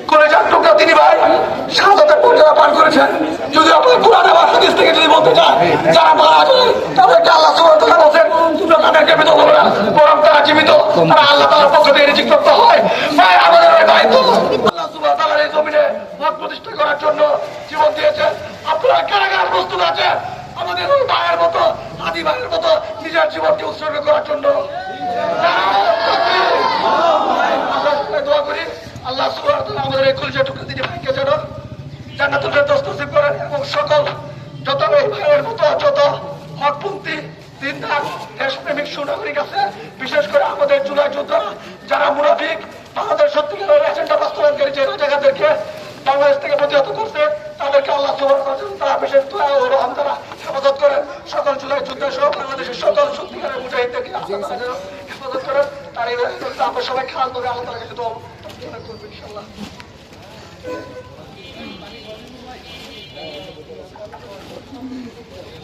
কলেজার টুকরা তিনি ভাই শাহাদাতের পর্যায়ে পান করেছেন। যদি আপনার কোরআন এবং হাদিস থেকে যদি বলতে চান যারা মারা যায় তাদেরকে আল্লাহ সুবহানাহু ওয়া তাআলা বলেন তোমরা তাদেরকে মৃত বলো না, বরং তারা জীবিত, তারা আল্লাহ তাআলার পক্ষ থেকে রিজিকপ্রাপ্ত হয়। ভাই আমাদের ওই ভাই তো আল্লাহ সুবহানাহু ওয়া তাআলার এই জমিনে মত প্রতিষ্ঠা করার জন্য জীবন দিয়েছেন। আপনারা কারা কারা প্রস্তুত আছেন আমাদের ওই ভাইয়ের মতো, আদি ভাইয়ের মতো নিজের জীবনকে উৎসর্গ করার জন্য? দোয়া করি আল্লাহ সুবহানাহু ওয়া তাআলা আমাদের এই কলিজার টুকরা তিনি ভাইকে যেন জান্নাতুল ফেরদৌস নসিব করেন এবং সকল যত এই ভাইয়ের মতো যত হকপন্থী দিনদার দেশপ্রেমিক সুনাগরিক আছে, বিশেষ করে আমাদের জুলাই যোদ্ধা যারা মুনাফিক আমাদের সত্যিকারের এজেন্ডা বাস্তবায়নকারী যে রাজাকারদেরকে বাংলাদেশ থেকে প্রতিহত করছে তাদেরকে আল্লাহ সুবহানাহু ওয়া তাআলা তারা বিশেষ দোয়া ও রহম দ্বারা হেফাজত করেন। সকল জুলাই যোদ্ধা সহ বাংলাদেশের সকল সত্যিকারের মুজাহিদদেরকে হেফাজত করেন। তার এই আমরা সবাই খেয়াল করে আল্লাহ তাআলার কাছে দোয়া করবো ইনশাআল্লাহ।